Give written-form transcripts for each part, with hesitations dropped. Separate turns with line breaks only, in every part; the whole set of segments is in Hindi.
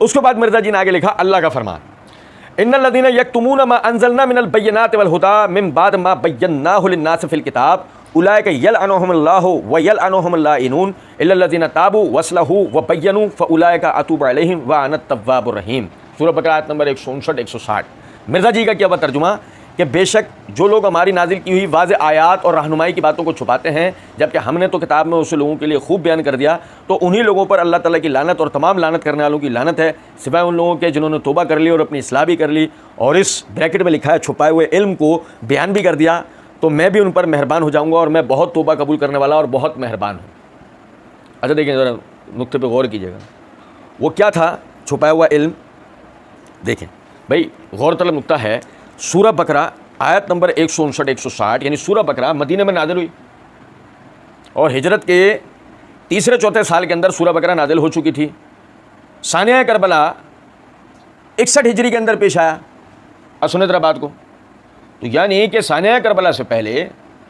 उसके बाद मिर्ज़ा जी ने आगे लिखा अल्लाह का फरमान, इन्नल्लज़ीना यक्तुमूना मा अंज़लना मिनल बय्यिनाति वल हुदा मिन बाद मा बय्यन्नाहु लिन्नासि फ़िल किताब उलाइका यलअनुहुमुल्लाहु व यलअनुहुमुल लाइनून इल्लल्लज़ीना ताबू वस्लहू व बय्यनू फ़उलाइका अतूबु अलैहिम व अना तव्वाबुर रहीम। सूरह बकरा आयत नंबर 159-160। मिर्ज़ा जी का क्या हुआ तर्जुमा कि बेशक जो लोग हमारी नाजिल की हुई वाज़े आयात और रहनुमाई की बातों को छुपाते हैं, जबकि हमने तो किताब में उसे लोगों के लिए खूब बयान कर दिया, तो उन्हीं लोगों पर अल्लाह ताला की लानत और तमाम लानत करने वालों की लानत है, सिवाय उन लोगों के जिन्होंने तौबा कर ली और अपनी इस्लाह भी कर ली और इस ब्रैकेट में लिखा है छुपाए हुए इल्म को बयान भी कर दिया, तो मैं भी उन पर मेहरबान हो जाऊँगा और मैं बहुत तौबा कबूल करने वाला और बहुत मेहरबान हूँ। अच्छा देखें ज़रा नुक्ते पर गौर कीजिएगा, वो क्या था छुपाया हुआ इल्म। देखें भाई, गौरतलब नुक्ता है, सूरह बकरा आयत नंबर 159-160 यानी सूरह बकरा मदीने में नाजिल हुई और हिजरत के तीसरे चौथे साल के अंदर सूरह बकरा नाजिल हो चुकी थी। सानिया करबला 61 हिजरी के अंदर पेश आया। अब सुने जरा बात को, तो यानी कि सानिया करबला से पहले,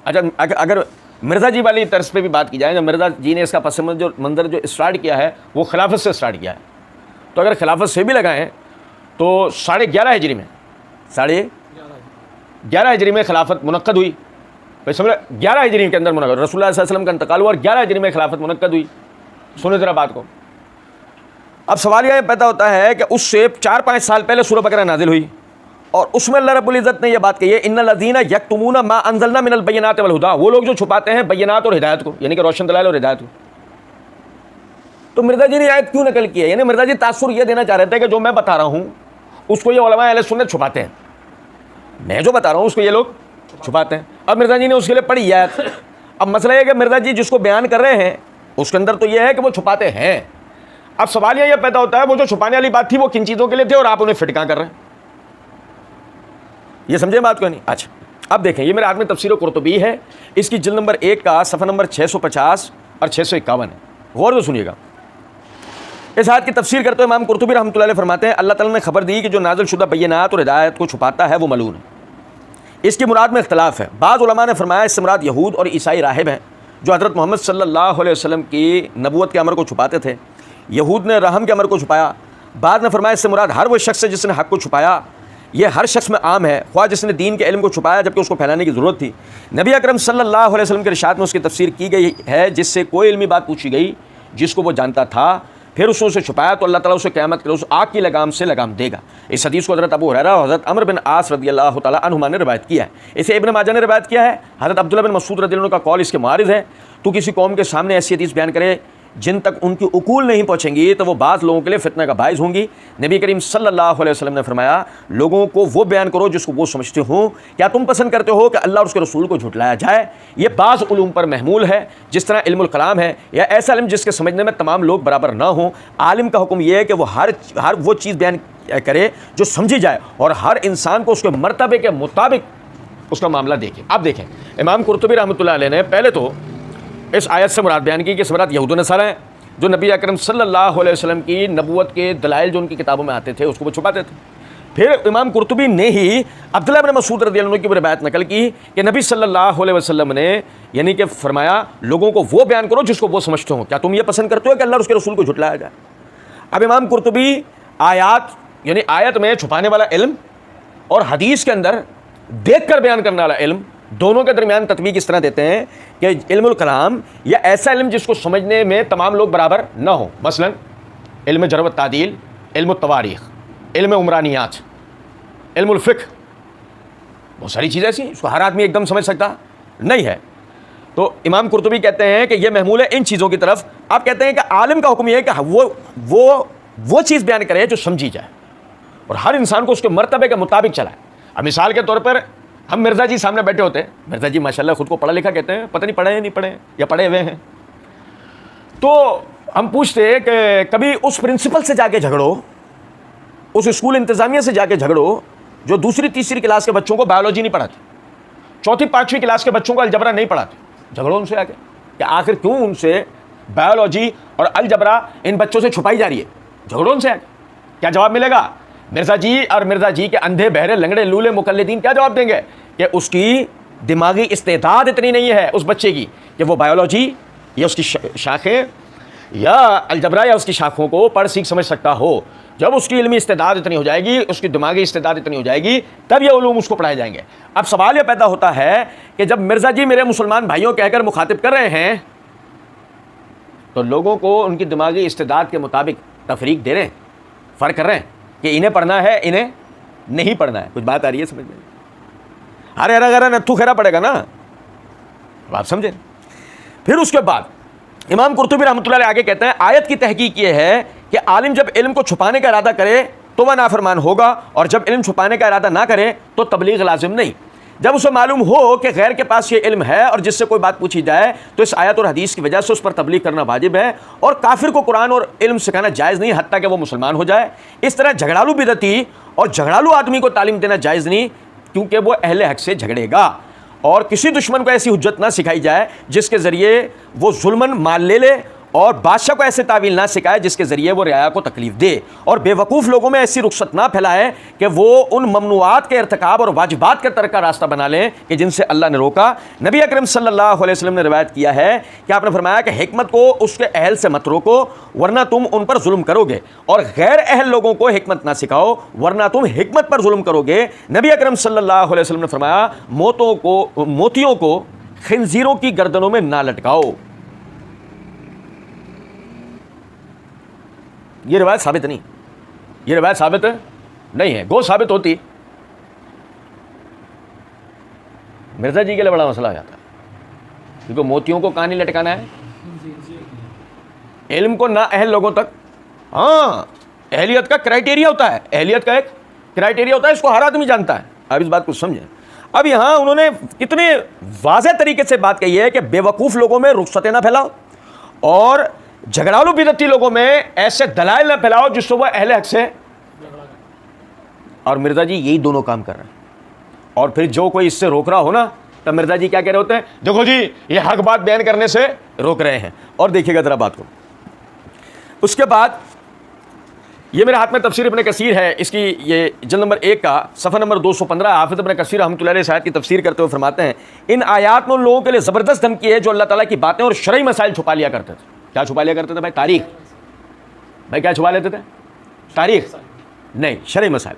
अच्छा अगर मिर्ज़ा जी वाली तर्ज पे भी बात की जाए, जब मिर्ज़ा जी ने इसका पस मंज़र जो स्टार्ट किया है वो खिलाफत से स्टार्ट किया है, तो अगर खिलाफत से भी लगाएं तो 11.5 हिजरी में 11.5 हिजरी में खिलाफत मुनक्कद हुई। भाई समझ, 11 हिजरी के अंदर मुनक्कद, रसूलुल्लाह सल्लल्लाहु अलैहि वसल्लम का इंतकाल हुआ और 11 हिजरी में खिलाफत मुनक्कद हुई। सुने ज़रा बात को। अब सवाल यह पैदा होता है कि उससे 4-5 साल पहले सूरह बकरा नाजिल हुई और उसमें अल्लाह रब्बुल इज़्ज़त ने यह बात कही है, इन्नल्लज़ीना यक्तुमूना मा अंज़लना मिनल बय्यिनाति वल हुदा, वो लोग जो छुपाते हैं बय्यिनात और हिदायत को, यानी कि रोशन दलाइल और हिदायत को। तो मिर्ज़ा जी ने आयत क्यों नकल की है? यानी मिर्ज़ा जी तासुर ये देना चाह रहे थे कि जो मैं बता रहा हूँ उसको ये उलमा अहले सुन्नत छुपाते हैं, मैं जो बता रहा हूँ उसको ये लोग छुपाते हैं। अब मिर्ज़ा जी ने उसके लिए पढ़ी आयत। अब मसला ये है कि मिर्ज़ा जी जिसको बयान कर रहे हैं उसके अंदर तो ये है कि वो छुपाते हैं। अब सवाल यह पैदा होता है वो जो छुपाने वाली बात थी वो किन चीज़ों के लिए थे और आप उन्हें फिट कहाँ कर रहे हैं? ये समझे बात को नहीं? अच्छा अब देखें, ये मेरे हाथ में तफसीर कुर्तुबी है, इसकी जिल्द नंबर 1 का सफ़ा नंबर 650 और 651 है। गौर से सुनिएगा। इस आयत की तफसीर करते हुए इमाम कुर्तुबी रहमतुल्लाह अलैह फरमाते हैं, अल्लाह ताला ने खबर दी कि जो नाज़िल शुदा बय्यिनात और हिदायत को छुपाता है वो मलून है। इसकी मुराद में इख्तलाफ है। बाज़ उलमा ने फरमाया इससे मुराद यहूद और ईसाई राहिब हैं जो हज़रत मोहम्मद सल्लल्लाहु अलैहि वसल्लम की नबूवत के अमर को छुपाते थे। यहूद ने रहम के अमर को छुपाया। बाद ने फरमाया इससे मुराद हर वो शख्स है जिसने हक़ को छुपाया। यह हर शख्स में आम है, ख्वाह जिसने दीन के इल्म को छुपाया जबकि उसको फैलाने की ज़रूरत थी। नबी अकरम सल्लल्लाहु अलैहि वसल्लम के इरशाद में उसकी तफसीर की गई है, जिससे कोई इल्मी बात पूछी गई जिसको वो जानता था, फिर उसने उसे छुपाया तो अल्लाह ताला उसे क़यामत के रोज़ आग की लगाम से लगाम देगा। इस हदीस को हज़रत अबू हुरैरा और हज़रत अम्र बिन आस रज़ियल्लाहु ताला अन्हुमा ने रिवायत किया है। इसे इब्न माजा ने रिवायत किया है। हज़रत अब्दुल्लाह बिन मसूद रज़ियल्लाहु का कौल इसके मुआरिज़ है, तो किसी कौम के सामने ऐसी हदीस बयान करे जिन तक उनकी उकूल नहीं पहुँचेंगी तो वो बाज़ लोगों के लिए फितना का बाइस होंगी। नबी करीम सल्लल्लाहु अलैहि वसल्लम ने फरमाया, लोगों को वो बयान करो जिसको वो समझते हो। क्या तुम पसंद करते हो कि अल्लाह और उसके रसूल को झुटलाया जाए? ये बाज़ उलूम पर महमूल है, जिस तरह इल्मुल कलाम है, या ऐसा इल्म जिसके समझने में तमाम लोग बराबर ना हों। आलिम का हुक्म यह है कि वो हर वो चीज़ बयान करे जो समझी जाए और हर इंसान को उसके मर्तबे के मुताबिक उसका मामला देखे। अब देखें, इमाम कुर्तुबी रहमतुल्लाह अलैह ने पहले तो इस आयत से मुराद बयान की कि इस मुराद यहूद व नसारा हैं जो नबी अकरम सल्लल्लाहु अलैहि वसल्लम की नबूवत के दलाइल जो उनकी किताबों में आते थे उसको वो छुपाते थे। फिर इमाम कुर्तुबी ने ही अब्दुल्लाह बिन मसूद रज़ियल्लाहु अन्हु की रिवायत नकल की कि नबी सल्लल्लाहु अलैहि वसल्लम ने यानी कि फरमाया, लोगों को वो बयान करो जिसको वो समझते हो। क्या तुम ये पसंद करते हो कि अल्लाह और उसके रसूल को झुटलाया जाए? अब इमाम कुर्तुबी आयात यानी आयत में छुपाने वाला इल्म और हदीस के अंदर देख कर बयान करने वाला इल्म, दोनों के दरमियान तत्वीक इस तरह देते हैं कि इल्मुल कलाम या ऐसा इल्म जिसको समझने में तमाम लोग बराबर ना हो, मसलन इल्म जर्ह व तादील, इल्म तवारीख़, इल्म उमरानियात, इल्मुल फ़िक़्ह, बहुत सारी चीज़ें ऐसी इसको हर आदमी एकदम समझ सकता नहीं है। तो इमाम कुर्तुबी कहते हैं कि यह महमूल है इन चीज़ों की तरफ। आप कहते हैं कि आलिम का हुक्म यह है कि वो चीज़ बयान करे जो समझी जाए और हर इंसान को उसके मर्तबे के मुताबिक चलाए। अब मिसाल के तौर पर हम मिर्ज़ा जी सामने बैठे होते हैं, मिर्ज़ा जी माशाल्लाह खुद को पढ़ा लिखा कहते हैं, पता नहीं पढ़े हैं नहीं पढ़े हैं या पढ़े हुए हैं, तो हम पूछते हैं कि कभी उस प्रिंसिपल से जाके झगड़ो, उस स्कूल इंतज़ामिया से जाके झगड़ो जो दूसरी तीसरी क्लास के बच्चों को बायोलॉजी नहीं पढ़ाते, चौथी पाँचवीं क्लास के बच्चों को अलजबरा नहीं पढ़ाते, झगड़ो उनसे आके कि आखिर क्यों उनसे बायोलॉजी और अलजबरा इन बच्चों से छुपाई जा रही है? झगड़ो उनसे आके, क्या जवाब मिलेगा? मिर्ज़ा जी और मिर्ज़ा जी के अंधे बहरे लंगड़े लूले मुकल्लिदीन क्या जवाब देंगे कि उसकी दिमागी इस्तेदाद इतनी नहीं है उस बच्चे की कि वो बायोलॉजी या उसकी शाखें या अलजबरा या उसकी शाखों को पढ़ सीख समझ सकता हो। जब उसकी इल्मी इस्तेदाद इतनी हो जाएगी, उसकी दिमागी इस्तेदाद इतनी हो जाएगी, तब ये उलूम उसको पढ़ाए जाएंगे। अब सवाल ये पैदा होता है कि जब मिर्ज़ा जी मेरे मुसलमान भाइयों कहकर मुखातिब कर रहे हैं, तो लोगों को उनकी दिमागी इस्तेदाद के मुताबिक तफरीक दे रहे हैं, फ़र्क कर रहे हैं कि इन्हें पढ़ना है, इन्हें नहीं पढ़ना है। कुछ बात आ रही है समझ में? अरे अरे अरे नत्थू खेरा पड़ेगा ना, आप समझे। फिर उसके बाद इमाम कुर्तुबी रहमतुल्लाह अलैह आगे कहते हैं, आयत की तहकीक ये है कि आलिम जब इल्म को छुपाने का इरादा करे तो वह नाफरमान होगा, और जब इल्म छुपाने का इरादा ना करे तो तबलीग लाजिम नहीं। जब उसे मालूम हो कि गैर के पास ये इल्म है और जिससे कोई बात पूछी जाए तो इस आयत और हदीस की वजह से उस पर तबलीग करना वाजिब है, और काफिर को कुरान और इल्म सिखाना जायज़ नहीं हत्ता कि वो मुसलमान हो जाए। इस तरह झगड़ालू बिदती और झगड़ालू आदमी को तालीम देना जायज़ नहीं, क्योंकि वो अहले हक से झगड़ेगा। और किसी दुश्मन को ऐसी हुज्जत ना सिखाई जाए जिसके ज़रिए वो जुल्मन माल ले ले, और बादशाह को ऐसे तावील ना सिखाए जिसके ज़रिए वो रियाया को तकलीफ दे, और बेवकूफ़ लोगों में ऐसी रुख्सत ना फैलाए कि वो उन ममनुआत के इर्तिकाब और वाजिबात के तरक का रास्ता बना लें कि जिनसे अल्लाह ने रोका। नबी अकरम सल्लल्लाहु अलैहि वसल्लम ने रिवायत किया है कि आपने फरमाया कि हिकमत को उसके अहल से मत रोको, वरना तुम उन पर जुल्म करोगे, और गैर अहल लोगों को हिकमत ना सिखाओ, वरना तुम हिकमत पर जुल्म करोगे। नबी अकरम सल्लल्लाहु अलैहि वसल्लम ने फरमाया, मोतियों को खिंजीरों की गर्दनों में ना लटकाओ। ये रिवायत साबित नहीं, ये रिवायत साबित नहीं है। गो साबित होती, मिर्जा जी के लिए बड़ा मसला आ जाता है, क्योंकि मोतियों को कहाँ नहीं लटकाना है, इल्म को ना अहल लोगों तक। हाँ, अहलियत का क्राइटेरिया होता है, अहलियत का एक क्राइटेरिया होता है, इसको हर आदमी जानता है। आप इस बात को समझें। अब यहां उन्होंने कितने वाज़ेह तरीके से बात कही है कि बेवकूफ़ लोगों में रुख्सतें ना फैलाओ, और झगड़ालू बिदती लोगों में ऐसे दलाइल ना फैलाओ जिससे वह अहले हक से। और मिर्जा जी यही दोनों काम कर रहे हैं। और फिर जो कोई इससे रोक रहा हो ना, तब मिर्जा जी क्या कह रहे होते हैं, देखो जी ये हक बात बयान करने से रोक रहे हैं। और देखिएगा जरा बात को। उसके बाद ये मेरे हाथ में तफसीर इब्न कसीर है, इसकी ये जल्द नंबर 1 का सफ़ा नंबर 215। हाफिज़ इब्न कसीर रहमतुल्लाह अलैह इस आयत की तफसीर करते हुए फरमाते हैं, इन आयात में उन लोगों के लिए ज़बरदस्त धमकी है जो अल्लाह ताला की बातें और शरई मसाइल छुपा लिया करते थे। क्या छुपा लिया करते थे भाई? तारीख। भाई क्या छुपा लेते थे? तारीख नहीं, शरई मसाइल।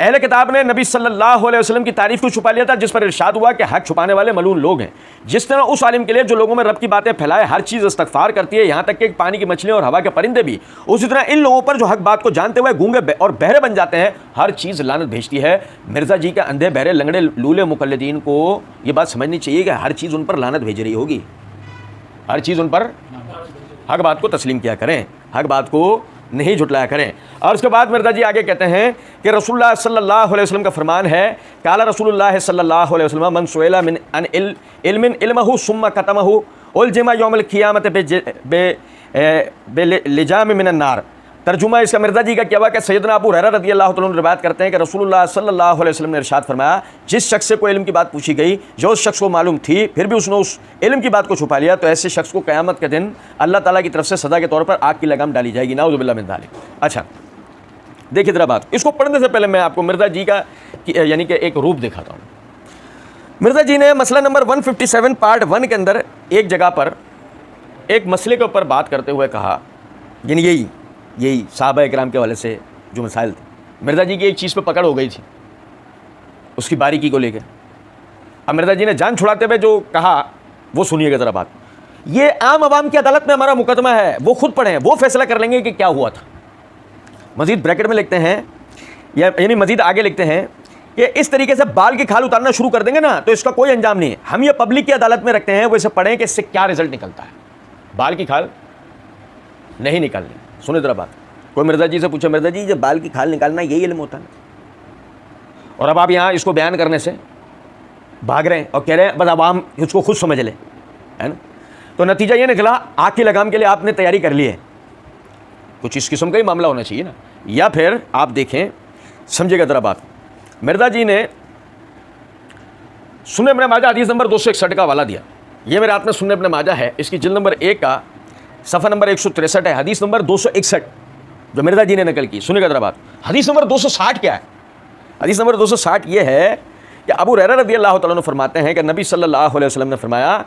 अहले किताब ने नबी सल्लल्लाहु अलैहि वसल्लम की तारीफ को छुपा लिया था, जिस पर इरशाद हुआ कि हक छुपाने वाले मलून लोग हैं। जिस तरह उस आलिम के लिए जो लोगों में रब की बातें फैलाए हर चीज़ इस्तगफार करती है, यहाँ तक कि पानी की मछलियाँ और हवा के परिंदे भी, उसी तरह इन लोगों पर जो हक बात को जानते हुए गूंगे और बहरे बन जाते हैं, हर चीज़ लानत भेजती है। मिर्ज़ा जी के अंधे बहरे लंगड़े लूले मुकल्लिदीन को ये बात समझनी चाहिए कि हर चीज़ उन पर लानत भेज रही होगी, हर चीज़ उन पर। हक बात को तस्लीम किया करें, हक बात को नहीं झुटलाया करें। और उसके बाद मिर्ज़ा जी आगे कहते हैं कि रसूलुल्लाह सल्लल्लाहु अलैहि वसल्लम का फरमान है, काला रसूलुल्लाह सल्लल्लाहु अलैहि वसल्लम मन सुइला मिन अन इल्मिन इल्महु सुम्मा कतमहु उलजिमा यौमिल क़ियामत बिलिजाम मिनन नार। तर्जुमा इसका मिर्ज़ा जी का क्या हुआ कि सैयदना अबू हुरैरा रज़ियल्लाहु तआला अन्हु रिवायत करते हैं कि रसूलुल्लाह सल्लल्लाहु अलैहि वसल्लम ने इरशाद फरमाया, जिस शख्स से कोई इल्म की बात पूछी गई जो उस शख्स को मालूम थी, फिर भी उसने उस इल्म की बात को छुपा लिया, तो ऐसे शख्स को क़यामत के दिन अल्लाह ताला की तरफ से सज़ा के तौर पर आग की लगाम डाली जाएगी। नाउज़ु बिल्लाहि मिन ज़ालिक। अच्छा देखिए ज़रा बात, इसको पढ़ने से पहले मैं आपको मिर्ज़ा जी का यानी कि एक रूप दिखाता हूँ। मिर्ज़ा जी ने मसला नंबर 157 पार्ट 1 के अंदर एक जगह पर एक मसले के ऊपर बात करते हुए कहा, यानी यही सहाबा इकराम के हवाले से जो मसाइल थे, मिर्ज़ा जी की एक चीज़ पे पकड़ हो गई थी उसकी बारीकी को लेकर। अब मिर्ज़ा जी ने जान छुड़ाते हुए जो कहा वो सुनिएगा ज़रा बात। ये आम आवाम की अदालत में हमारा मुकदमा है, वो खुद पढ़ें, वो फैसला कर लेंगे कि क्या हुआ था। मज़ीद ब्रैकेट में लिखते हैं, यानी मज़ीद आगे लिखते हैं कि इस तरीके से बाल की खाल उतारना शुरू कर देंगे ना तो इसका कोई अंजाम नहीं है। हम ये पब्लिक की अदालत में रखते हैं, वो इसे पढ़ें कि इससे क्या रिजल्ट निकलता है। बाल की खाल नहीं निकालनी। सुने जरा बात। कोई मिर्ज़ा जी से पूछे, मिर्ज़ा जी जब बाल की खाल निकालना यही इल्म होता है, और अब आप यहाँ इसको बयान करने से भाग रहे हैं और कह रहे हैं बस अब हम इसको खुद समझ लें, है ना। तो नतीजा ये निकला, आग की लगाम के लिए आपने तैयारी कर ली है। कुछ इस किस्म का ही मामला होना चाहिए ना। या फिर आप देखें, समझिएगा ज़रा बात। मिर्ज़ा जी ने सुन्नत इब्न माजा हदीस नंबर 261 का हवाला दिया। ये मेरे हाथ में सुन्नत इब्न माजा है, इसकी जिल्द नंबर 1 का सफ़ा नंबर 163 है, हदीस नंबर 261 जो मिर्ज़ा जी ने नकल की। सुनिएगा जरा बात। हदीस नंबर 260 क्या है? हदीस नंबर 260 ये है कि अबू हुरैरा रज़ियल्लाहु तआला अन्हु फरमाते हैं कि नबी सल्लल्लाहु अलैहि वसल्लम ने फरमाया,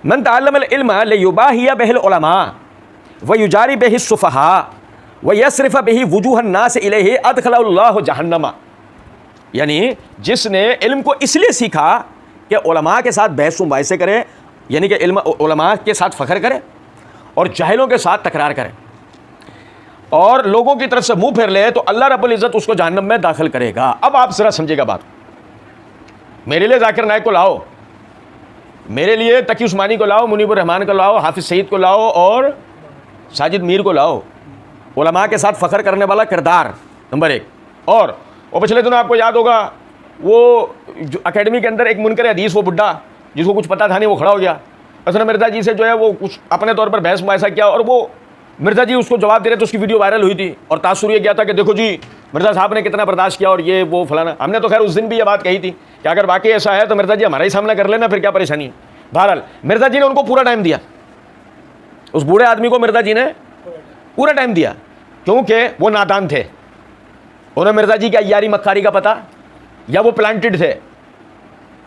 मन तअल्लमल इल्म लियुबाहिया बिहिल उलमा व युजारी बिहिस सुफ़हा व यसरिफ़ बिही वुजूहन नास इलैहि अदखलहुल्लाहु जहन्नमा, यानी जिसने इल्म को इसलिए सीखा कि उलमा के साथ बहस मुबाहिसे करे, यानी कि इल्म उलमा के साथ फ़ख्र करे और जाहिलों के साथ तकरार करे और लोगों की तरफ से मुंह फेर ले, तो अल्लाह रब्बुल इज़्ज़त उसको जहन्नम में दाखिल करेगा। अब आप ज़रा समझिएगा बात। मेरे लिए जाकिर नाइक को लाओ, मेरे लिए तकी उस्मानी को लाओ, मुनीबुर रहमान को लाओ, हाफिज़ सईद को लाओ और साजिद मीर को लाओ, उलमा के साथ फ़ख्र करने वाला किरदार नंबर 1। और वो पिछले दिनों आपको याद होगा वो अकेडमी के अंदर एक मुनकर हदीस, वो बुड्ढा जिसको कुछ पता था नहीं, वो खड़ा हो गया, उसने मिर्ज़ा जी से जो है वो कुछ अपने तौर पर बहस मुबाहिसा किया और वो मिर्ज़ा जी उसको जवाब दे रहे थे, उसकी वीडियो वायरल हुई थी और तासुर ये गया था कि देखो जी मिर्ज़ा साहब ने कितना बर्दाश्त किया और ये वो फलाना। हमने तो खैर उस दिन भी ये बात कही थी कि अगर वाकई ऐसा है तो मिर्ज़ा जी हमारा ही सामना कर लेना, फिर क्या परेशानी है। बहरहाल मिर्ज़ा जी ने उनको पूरा टाइम दिया, उस बूढ़े आदमी को मिर्ज़ा जी ने पूरा टाइम दिया, क्योंकि वो नादान थे, उन्हें मिर्ज़ा जी की अय्यारी मक्कारी का पता या वो प्लांटेड थे,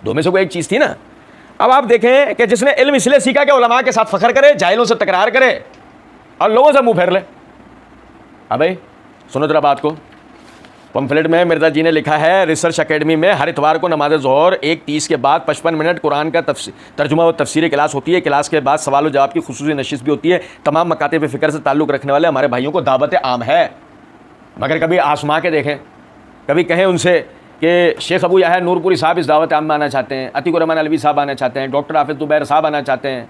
दो में से कोई एक चीज़ थी ना। अब आप देखें कि जिसने इल्म इसलिए सीखा कि उलमा के साथ फ़ख्र करे, जाहिलों से तकरार करे और लोगों से मुंह फेर ले। अब भाई सुनो जरा बात को। पम्फलेट में मिर्ज़ा जी ने लिखा है, रिसर्च अकेडमी में हर इतवार को नमाज ज़ोहर 1:30 के बाद 55 मिनट कुरान का तर्जुमा व तफसीरी क्लास होती है। क्लास के बाद सवाल व जवाब की खुसूसी नशिस्त भी होती है। तमाम मकातिब फ़िक्र से ताल्लुक़ रखने वाले हमारे भाइयों को दावत आम है। मगर कभी आसमा के देखें, कभी कहें उनसे कि शेख अबू याह्या नूरपुरी साहब इस दावत आम में आना चाहते हैं, अतीकुर रहमान अलवी साहब आना चाहते हैं, डॉक्टर हाफिज़ ज़ुबैर साहब आना चाहते हैं,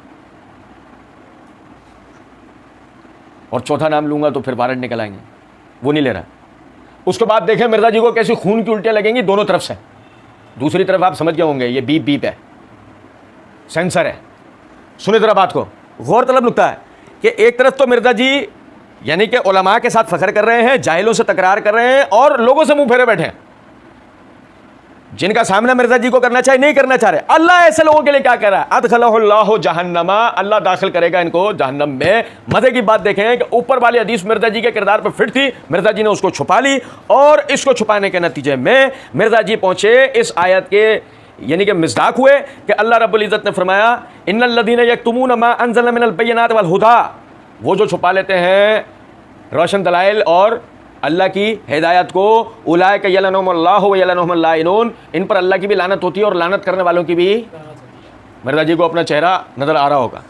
और चौथा नाम लूँगा तो फिर वारंट निकल आएंगे, वो नहीं ले रहा। उसके बाद देखें मिर्ज़ा जी को कैसी खून की उल्टियाँ लगेंगी दोनों तरफ से। दूसरी तरफ आप समझ गए होंगे ये बीप बीप है, सेंसर है। सुने ज़रा बात को, गौर तलब नुकता है कि एक तरफ तो मिर्ज़ा जी यानी कि उलमा के साथ फ़ख्र कर रहे हैं, जाहिलों से तकरार कर रहे हैं और लोगों से मुंह फेरे बैठे हैं, जिनका सामना मिर्ज़ा जी को करना चाहिए नहीं करना चाह रहे। अल्लाह ऐसे लोगों के लिए क्या कह रहा है, अदखलहुल्लाहु जहन्नमा, अल्लाह दाखिल करेगा इनको जहन्नम में। मज़े की बात देखें कि ऊपर वाली हदीस मिर्ज़ा जी के किरदार पर फिट थी, मिर्ज़ा जी ने उसको छुपा ली और इसको छुपाने के नतीजे में मिर्ज़ा जी पहुँचे इस आयत के यानी कि मिज़दाक हुए कि अल्लाह रब्बुल इज़्ज़त ने फरमाया इन्नल्लज़ीना यक्तुमूना मा अंज़लना मिनल बय्यिनाति वल हुदा, वो जो छुपा लेते हैं रोशन दलाइल और अल्लाह की हिदायत को, उलाइका यलअनुहुमुल्लाहु व यलअनुहुमुल लाइनून, इन पर अल्लाह की भी लानत होती है और लानत करने वालों की भी। मिर्ज़ा जी को अपना चेहरा नज़र आ रहा होगा।